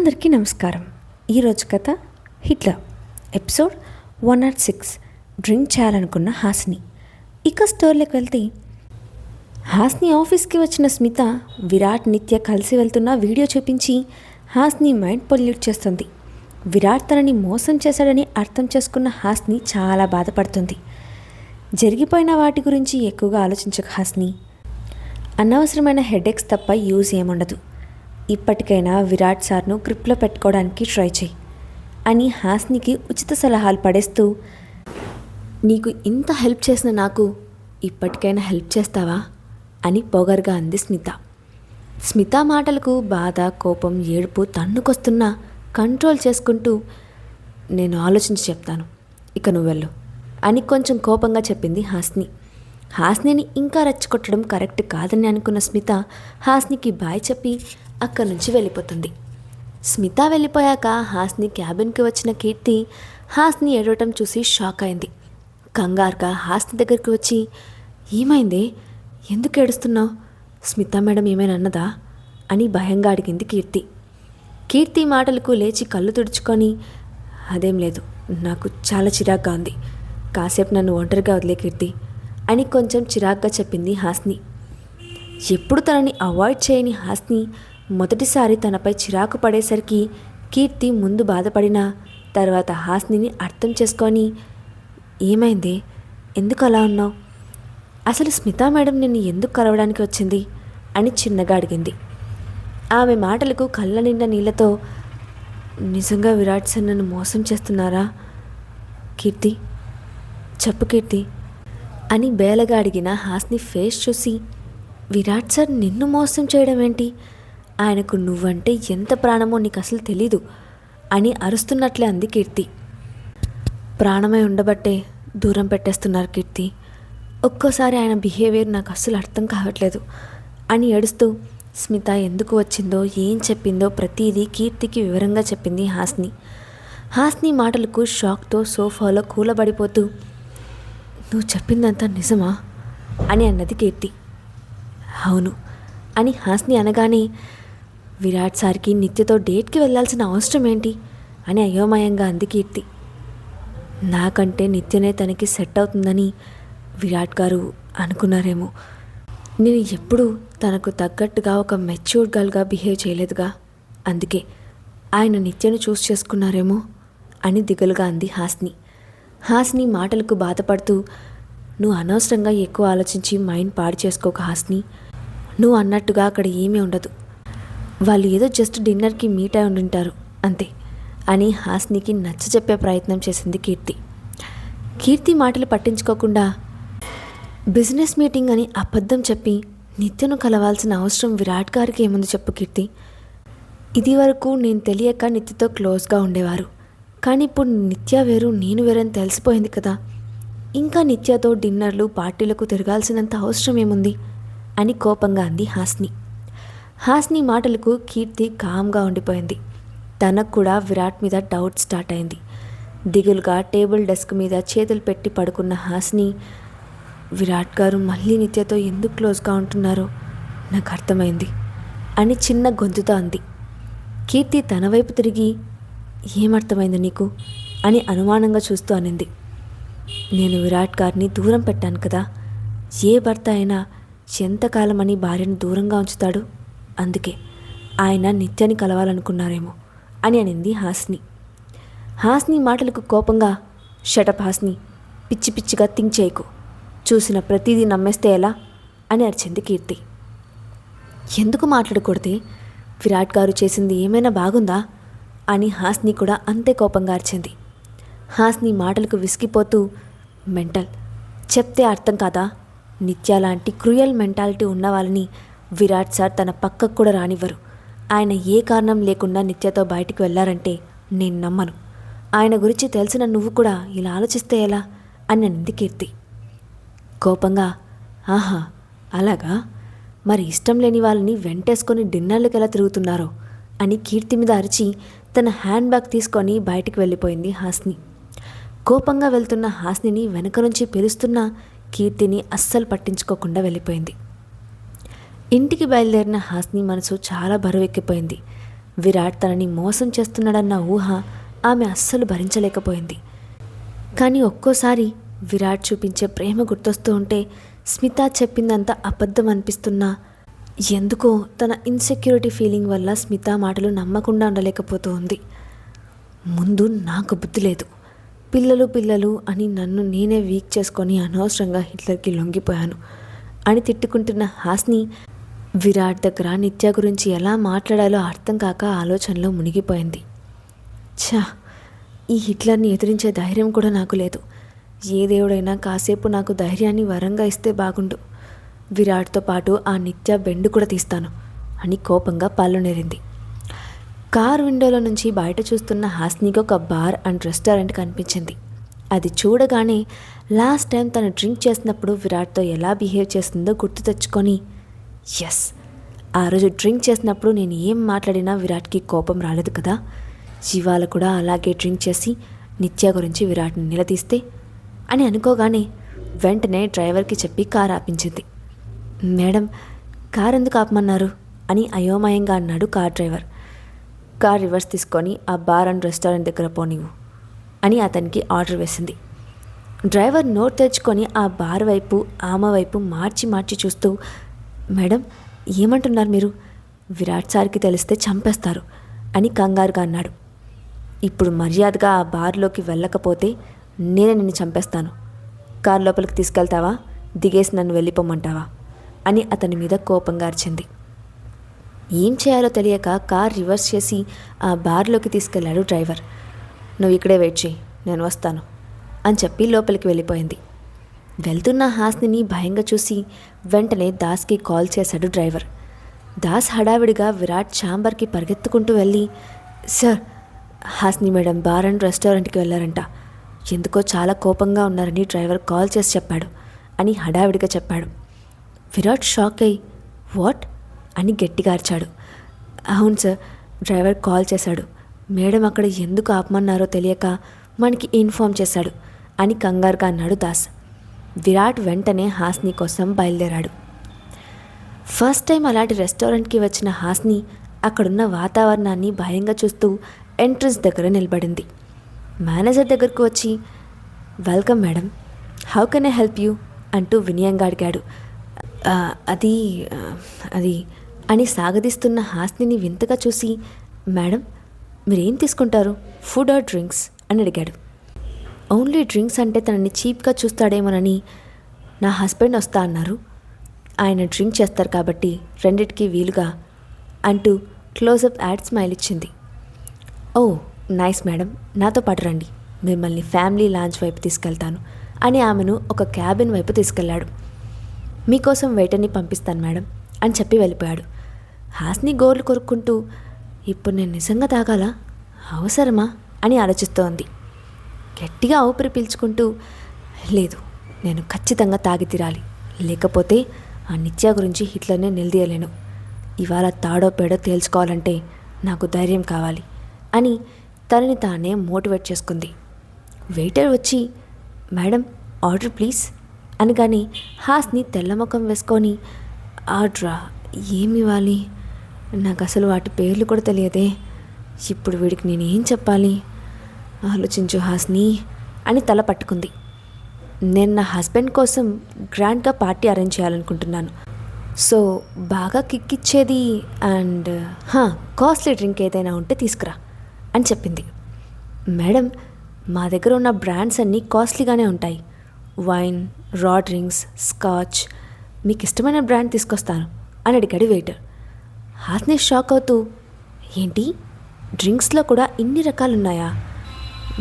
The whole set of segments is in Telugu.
అందరికీ నమస్కారం. ఈరోజు కథ హిట్లర్ ఎపిసోడ్ 106 డ్రింక్ చేయాలనుకున్న హాసిని. ఇక స్టోర్లోకి వెళ్తే హాసిని ఆఫీస్కి వచ్చిన స్మిత విరాట్ నిత్య కలిసి వెళ్తున్న వీడియో చూపించి హాసిని మైండ్ పొల్యూట్ చేస్తుంది. విరాట్ తనని మోసం చేశాడని అర్థం చేసుకున్న హాసిని చాలా బాధపడుతుంది. జరిగిపోయిన వాటి గురించి ఎక్కువగా ఆలోచించక హాసిని, అనవసరమైన హెడేక్స్ తప్ప యూజ్ ఏముండదు. ఇప్పటికైనా విరాట్ సార్ను గ్రిప్లో పెట్టుకోవడానికి ట్రై చేయి అని హాసినికి ఉచిత సలహాలు పడేస్తూ, నీకు ఇంత హెల్ప్ చేసిన నాకు ఇప్పటికైనా హెల్ప్ చేస్తావా అని పొగరుగా అంది స్మిత. స్మిత మాటలకు బాధ, కోపం, ఏడుపు తన్నుకొస్తున్నా కంట్రోల్ చేసుకుంటూ, నేను ఆలోచించి చెప్తాను, ఇక నువ్వు వెళ్ళు అని కొంచెం కోపంగా చెప్పింది హాసిని. హాసినిని ఇంకా రెచ్చగొట్టడం కరెక్ట్ కాదని అనుకున్న స్మిత హాసినికి బాయ్ చెప్పి అక్కడి నుంచి వెళ్ళిపోతుంది. స్మిత వెళ్ళిపోయాక హాసిని క్యాబిన్కి వచ్చిన కీర్తి హాసిని ఏడవటం చూసి షాక్ అయింది. కంగారుగా హాసిని దగ్గరికి వచ్చి, ఏమైంది, ఎందుకు ఏడుస్తున్నావు, స్మిత మేడం ఏమైనా అన్నదా అని భయంగా అడిగింది కీర్తి. కీర్తి మాటలకు లేచి కళ్ళు తుడుచుకొని, అదేం లేదు, నాకు చాలా చిరాగ్గా ఉంది, కాసేపు నన్ను ఒంటరిగా వదిలే కీర్తి అని కొంచెం చిరాగ్గా చెప్పింది హాసిని. ఎప్పుడు తనని అవాయిడ్ చేయని హాసిని మొదటిసారి తనపై చిరాకు పడేసరికి కీర్తి ముందు బాధపడినా తర్వాత హాసినిని అర్థం చేసుకొని, ఏమైంది, ఎందుకు అలా ఉన్నావు, అసలు స్మితా మేడం నిన్ను ఎందుకు కలవడానికి వచ్చింది అని చిన్నగా అడిగింది. ఆమె మాటలకు కళ్ళ నిండా నీళ్లతో, నిజంగా విరాట్ సార్ నన్ను మోసం చేస్తున్నారా కీర్తి, చెప్పు కీర్తి అని బేలగా అడిగిన హాసిని ఫేస్ చూసి, విరాట్ సార్ నిన్ను మోసం చేయడం ఏంటి, ఆయనకు నువ్వంటే ఎంత ప్రాణమో నీకు అసలు తెలీదు అని అరుస్తున్నట్లే అంది కీర్తి. ప్రాణమై ఉండబట్టే దూరం పెట్టేస్తున్నారు కీర్తి, ఒక్కోసారి ఆయన బిహేవియర్ నాకు అస్సలు అర్థం కావట్లేదు అని ఏడుస్తూ స్మిత ఎందుకు వచ్చిందో ఏం చెప్పిందో ప్రతిదీ కీర్తికి వివరంగా చెప్పింది హాసిని. హాసిని మాటలకు షాక్తో సోఫాలో కూలబడిపోతూ, నువ్వు చెప్పిందంతా నిజమా అని అన్నది కీర్తి. అవును అని హాసిని అనగానే, విరాట్ సార్కి నిత్యతో డేట్కి వెళ్ళాల్సిన అవసరం ఏంటి అని అయోమయంగా అంది కీర్తి. నాకంటే నిత్యనే తనకి సెట్ అవుతుందని విరాట్ గారు అనుకున్నారేమో, నేను ఎప్పుడూ తనకు తగ్గట్టుగా ఒక మెచ్యూర్డ్ గర్ల్గా బిహేవ్ చేయలేదుగా, అందుకే ఆయన నిత్యను చూస్ చేసుకున్నారేమో అని దిగులుగా అంది హాసిని. హాసిని మాటలకు బాధపడుతూ, నువ్వు అనవసరంగా ఎక్కువ ఆలోచించి మైండ్ పాడు చేసుకోక హాసిని, నువ్వు అన్నట్టుగా అక్కడ ఏమీ ఉండదు, వాళ్ళు ఏదో జస్ట్ డిన్నర్కి మీట్ అయి ఉండింటారు అంతే అని హాసినికి నచ్చ చెప్పే ప్రయత్నం చేసింది కీర్తి. కీర్తి మాటలు పట్టించుకోకుండా, బిజినెస్ మీటింగ్ అని అబద్ధం చెప్పి నిత్యను కలవాల్సిన అవసరం విరాట్ గారికి ఏముంది చెప్పు కీర్తి, ఇది వరకు నేను తెలియక నిత్యతో క్లోజ్గా ఉండేవారు, కానీ ఇప్పుడు నిత్య వేరు నేను వేరని తెలిసిపోయింది కదా, ఇంకా నిత్యతో డిన్నర్లు పార్టీలకు తిరగాల్సినంత అవసరం ఏముంది అని కోపంగా అంది హాసిని. హాసిని మాటలకు కీర్తి కామ్గా ఉండిపోయింది. తనకు కూడా విరాట్ మీద డౌట్ స్టార్ట్ అయింది. దిగులుగా టేబుల్ డెస్క్ మీద చేతులు పెట్టి పడుకున్న హాసిని, విరాట్ గారు మళ్ళీ నిత్యతో ఎందుకు క్లోజ్గా ఉంటున్నారో నాకు అర్థమైంది అని చిన్న గొంతుతో అంది. కీర్తి తన వైపు తిరిగి, ఏమర్థమైంది నీకు అని అనుమానంగా చూస్తూ అనింది. నేను విరాట్ గారిని దూరం పెట్టాను కదా, ఏ భర్త అయినా ఎంతకాలమని భార్యను దూరంగా ఉంచుతాడు, అందుకే ఆయన నిత్యాన్ని కలవాలనుకున్నారేమో అని అనింది హాసిని. హాసిని మాటలకు కోపంగా, షటప్ హాసిని, పిచ్చి పిచ్చిగా థింక్ చేయకు, చూసిన ప్రతిదీ నమ్మేస్తే ఎలా అని అరిచింది కీర్తి. ఎందుకు మాట్లాడకూడదే, విరాట్ గారు చేసింది ఏమైనా బాగుందా అని హాసిని కూడా అంతే కోపంగా అరిచింది. హాసిని మాటలకు విసిగిపోతూ, మెంటల్, చెప్తే అర్థం కాదా, నిత్య లాంటి క్రూయల్ మెంటాలిటీ ఉన్న వాళ్ళని విరాట్ సార్ తన పక్కకు కూడా రానివ్వరు, ఆయన ఏ కారణం లేకుండా నిత్యతో బయటికి వెళ్ళారంటే నేను నమ్మను, ఆయన గురించి తెలిసిన నువ్వు కూడా ఇలా ఆలోచిస్తే ఎలా అని అనింది కీర్తి. కోపంగా, ఆహా అలాగా, మరి ఇష్టం లేని వాళ్ళని వెంటేసుకొని డిన్నర్లకు ఎలా తిరుగుతున్నారో అని కీర్తి మీద అరిచి తన హ్యాండ్ బ్యాగ్ తీసుకొని బయటికి వెళ్ళిపోయింది హాసిని. కోపంగా వెళ్తున్న హాసిని వెనక నుంచి పిలుస్తున్న కీర్తిని అస్సలు పట్టించుకోకుండా వెళ్ళిపోయింది. ఇంటికి బయలుదేరిన హాసిని మనసు చాలా బరువెక్కిపోయింది. విరాట్ తనని మోసం చేస్తున్నాడన్న ఊహ ఆమె అస్సలు భరించలేకపోయింది. కానీ ఒక్కోసారి విరాట్ చూపించే ప్రేమ గుర్తొస్తూ ఉంటే స్మిత చెప్పిందంతా అబద్ధం అనిపిస్తున్నా ఎందుకో తన ఇన్సెక్యూరిటీ ఫీలింగ్ వల్ల స్మిత మాటలు నమ్మకుండా ఉండలేకపోతూ ఉంది. ముందు నాకు బుద్ధి లేదు, పిల్లలు అని నన్ను నేనే వీక్ చేసుకొని అనవసరంగా హిట్లర్కి లొంగిపోయాను అని తిట్టుకుంటున్న హాస్ని విరాట్ దగ్గర నిత్య గురించి ఎలా మాట్లాడాలో అర్థం కాక ఆలోచనలో మునిగిపోయింది. ఛా, ఈ హిట్లర్ని ఎదిరించే ధైర్యం కూడా నాకు లేదు. ఏ దేవుడైనా కాసేపు నాకు ధైర్యాన్ని వరంగా ఇస్తే బాగుండు. విరాట్తో పాటు ఆ నిత్య బెండు కూడా తీస్తాను అని కోపంగా పళ్ళునేరింది. కార్ విండోలో నుంచి బయట చూస్తున్న హాస్నికి ఒక బార్ అండ్ రెస్టారెంట్ కనిపించింది. అది చూడగానే లాస్ట్ టైం తను డ్రింక్ చేసినప్పుడు విరాట్తో ఎలా బిహేవ్ చేస్తుందో గుర్తు తెచ్చుకొని ఎస్, ఆ రోజు డ్రింక్ చేసినప్పుడు నేను ఏం మాట్లాడినా విరాట్కి కోపం రాలేదు కదా, ఇవాళ కూడా అలాగే డ్రింక్ చేసి నిత్య గురించి విరాట్ని నిలదీస్తే అని అనుకోగానే వెంటనే డ్రైవర్కి చెప్పి కార్ ఆపించింది. మేడం, కార్ ఎందుకు ఆపమన్నారు అని అయోమయంగా అన్నాడు కార్ డ్రైవర్. కార్ రివర్స్ తీసుకొని ఆ బార్ అండ్ రెస్టారెంట్ దగ్గర పోనివ్వు అని అతనికి ఆర్డర్ వేసింది. డ్రైవర్ నోట్ తెచ్చుకొని ఆ బార్ వైపు ఆమె వైపు మార్చి చూస్తూ మేడం ఏమంటున్నారు మీరు, విరాట్ సార్కి తెలిస్తే చంపేస్తారు అని కంగారుగా అన్నాడు. ఇప్పుడు మర్యాదగా ఆ బార్లోకి వెళ్ళకపోతే నేనే నిన్ను చంపేస్తాను. కార్ లోపలికి తీసుకెళ్తావా, దిగేసి నన్ను వెళ్ళిపోమంటావా అని అతని మీద కోపంగా అరిచింది. ఏం చేయాలో తెలియక కార్ రివర్స్ చేసి ఆ బార్లోకి తీసుకెళ్లాడు డ్రైవర్. నువ్వు ఇక్కడే వెయిట్ చేయి, నేను వస్తాను అని చెప్పి లోపలికి వెళ్ళిపోయింది. వెళ్తున్న హాస్నిని భయంగా చూసి వెంటనే దాస్కి కాల్ చేశాడు డ్రైవర్. దాస్ హడావిడిగా విరాట్ ఛాంబర్కి పరిగెత్తుకుంటూ వెళ్ళి sir, Hasni madam bar and రెస్టారెంట్కి వెళ్ళారంట, ఎందుకో చాలా కోపంగా ఉన్నారని డ్రైవర్ కాల్ చేసి చెప్పాడు అని హడావిడిగా చెప్పాడు. విరాట్ షాక్ అయ్యి వాట్ అని గట్టిగా అరిచాడు. అవును సార్, డ్రైవర్ కాల్ చేశాడు, మేడం అక్కడ ఎందుకు ఆపమన్నారో తెలియక మనకి ఇన్ఫామ్ చేశాడు అని కంగారుగా అన్నాడు దాస్. విరాట్ వెంటనే హాస్ని కోసం బయలుదేరాడు. ఫస్ట్ టైం అలాంటి రెస్టారెంట్కి వచ్చిన హాస్ని అక్కడున్న వాతావరణాన్ని భయంగా చూస్తూ ఎంట్రన్స్ దగ్గర నిలబడింది. మేనేజర్ దగ్గరకు వచ్చి welcome madam, how can I help you అంటూ వినయంగా అడిగాడు. అది అది అని సాగదీస్తున్న హాస్నిని వింతగా చూసి మేడం మీరేం తీసుకుంటారు, ఫుడ్ ఆర్ డ్రింక్స్ అని అడిగాడు. ఓన్లీ డ్రింక్స్ అంటే తనని చీప్గా చూస్తాడేమోనని నా హస్బెండ్ వస్తా అన్నారు, ఆయన డ్రింక్ చేస్తారు కాబట్టి రెండిటికి వీలుగా అంటూ క్లోజప్ యాడ్ స్మైల్ ఇచ్చింది. ఓ నైస్ మేడం, నాతో పాటు రండి, మిమ్మల్ని ఫ్యామిలీ లాంచ్ వైపు తీసుకెళ్తాను అని ఆమెను ఒక క్యాబిన్ వైపు తీసుకెళ్లాడు. మీకోసం వెయిటర్ని పంపిస్తాను మేడం అని చెప్పి వెళ్ళిపోయాడు. హాస్ని గోర్లు కొరుక్కుంటూ ఇప్పుడు నేను నిజంగా తాగాలా, అవసరమా అని ఆలోచిస్తోంది. గట్టిగా ఊపిరి పీల్చుకుంటూ లేదు, నేను ఖచ్చితంగా తాగి తీరాలి, లేకపోతే ఆ నిత్య గురించి హిట్లర్నే నిలదీయలేను. ఇవాళ తాడో పేడో తేల్చుకోవాలంటే నాకు ధైర్యం కావాలి అని తనని తానే మోటివేట్ చేసుకుంది. వెయిటర్ వచ్చి మేడం ఆర్డర్ ప్లీజ్ అనగానే హాస్ని తెల్లముఖం వేసుకొని ఆర్డరా, ఏమి ఇవ్వాలి, నాకు అసలు వాటి పేర్లు కూడా తెలియదే, ఇప్పుడు వీడికి నేనేం చెప్పాలి, ఆలోచించు హాస్ని అని తల పట్టుకుంది. నేను నా హస్బెండ్ కోసం గ్రాండ్గా పార్టీ అరేంజ్ చేయాలనుకుంటున్నాను, సో బాగా కిక్కిచ్చేది అండ్ కాస్ట్లీ డ్రింక్ ఏదైనా ఉంటే తీసుకురా అని చెప్పింది. మేడం మా దగ్గర ఉన్న బ్రాండ్స్ అన్నీ కాస్ట్లీగానే ఉంటాయి, వైన్, రా డ్రింక్స్, స్కాచ్, మీకు ఇష్టమైన బ్రాండ్ తీసుకొస్తాను అని అడిగాడు వెయిటర్. హాస్ని షాక్ అవుతూ ఏంటి, డ్రింక్స్లో కూడా ఇన్ని రకాలున్నాయా,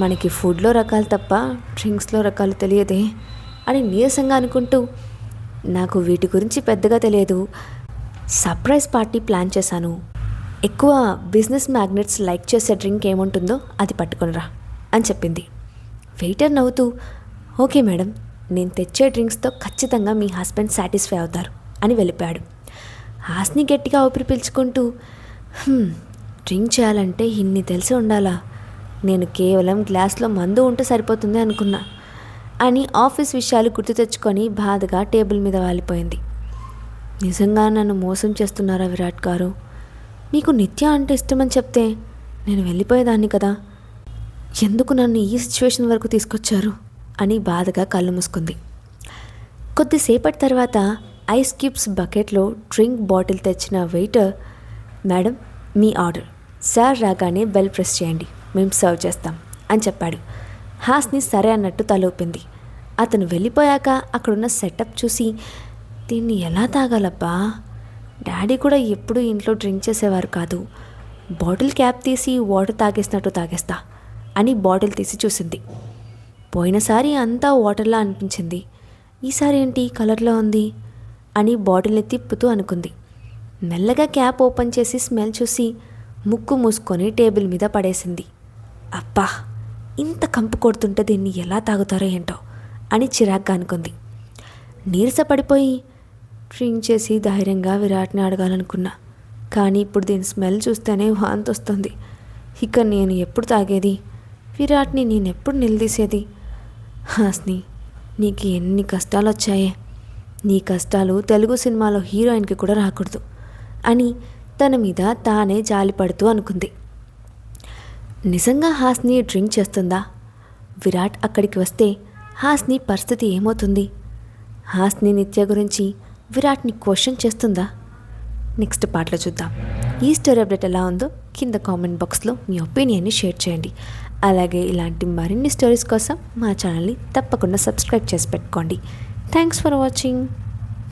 మనకి ఫుడ్లో రకాలు తప్ప డ్రింక్స్లో రకాలు తెలియదే అని నీరసంగా అనుకుంటూ నాకు వీటి గురించి పెద్దగా తెలియదు, సర్ప్రైజ్ పార్టీ ప్లాన్ చేశాను, ఎక్కువ బిజినెస్ మ్యాగ్నెట్స్ లైక్ చేసే డ్రింక్ ఏముంటుందో అది పట్టుకొనిరా అని చెప్పింది. వెయిటర్ నవ్వుతూ ఓకే మేడం, నేను తెచ్చే డ్రింక్స్తో ఖచ్చితంగా మీ హస్బెండ్ సాటిస్ఫై అవుతారు అని వెళ్ళిపోయాడు. హాస్ని గట్టిగా ఊపిరి పీల్చుకుంటూ డ్రింక్ చేయాలంటే ఇన్ని తెలిసి ఉండాలా, నేను కేవలం గ్లాస్లో మందు ఉంటే సరిపోతుంది అనుకున్నా అని ఆఫీస్ విషయాలు గుర్తు తెచ్చుకొని బాధగా టేబుల్ మీద వాలిపోయింది. నిజంగా నన్ను మోసం చేస్తున్నారా విరాట్ గారు, మీకు నిత్య అంటే ఇష్టమని చెప్తే నేను వెళ్ళిపోయేదాన్ని కదా, ఎందుకు నన్ను ఈ సిచ్యువేషన్ వరకు తీసుకొచ్చారు అని బాధగా కళ్ళు మూసుకుంది. కొద్దిసేపటి తర్వాత ఐస్ క్యూబ్స్ బకెట్లో డ్రింక్ బాటిల్ తెచ్చిన వెయిటర్, మేడం మీ ఆర్డర్, సార్ రాగానే బెల్ ప్రెస్ చేయండి, మేము సర్వ్ చేస్తాం అని చెప్పాడు. హాస్ని సరే అన్నట్టు తల ఊపింది. అతను వెళ్ళిపోయాక అక్కడున్న సెటప్ చూసి, దీన్ని ఎలా తాగాలబ్బా, డాడీ కూడా ఎప్పుడూ ఇంట్లో డ్రింక్ చేసేవారు కాదు, బాటిల్ క్యాప్ తీసి వాటర్ తాగేసినట్టు తాగేస్తా అని బాటిల్ తీసి చూసింది. పోయినసారి అంతా వాటర్లా అనిపించింది, ఈసారి ఏంటి కలర్లో ఉంది అని బాటిల్ని తిప్పుతూ అనుకుంది. మెల్లగా క్యాప్ ఓపెన్ చేసి స్మెల్ చూసి ముక్కు మూసుకొని టేబుల్ మీద పడేసింది. అబ్బా, ఇంత కంపు కొడుతుంటే దీన్ని ఎలా తాగుతారో ఏంటో అని చిరాగ్గా అనుకుంది. నీరసపడిపోయి డ్రింక్ చేసి ధైర్యంగా విరాట్ని అడగాలనుకున్నా, కానీ ఇప్పుడు దీని స్మెల్ చూస్తేనే వాంతి వస్తుంది. ఇక నేను ఎప్పుడు తాగేది, విరాట్ని నేనెప్పుడు నిలదీసేది? హాస్ని, నీకు ఎన్ని కష్టాలు వచ్చాయే, నీ కష్టాలు తెలుగు సినిమాలో హీరోయిన్కి కూడా రాకూడదు అని తన మీద తానే జాలిపడుతూ అనుకుంది. నిజంగా హాస్ని డ్రింక్ చేస్తుందా? విరాట్ అక్కడికి వస్తే హాస్ని పరిస్థితి ఏమవుతుంది? హాస్ని నిత్య గురించి విరాట్ని క్వశ్చన్ చేస్తుందా? నెక్స్ట్ పార్ట్లో చూద్దాం. ఈ స్టోరీ అప్డేట్ ఎలా ఉందో కింద కామెంట్ బాక్స్లో మీ ఒపీనియన్ని షేర్ చేయండి. అలాగే ఇలాంటి మరిన్ని స్టోరీస్ కోసం మా ఛానల్ని తప్పకుండా సబ్స్క్రైబ్ చేసి పెట్టుకోండి. Thanks for watching.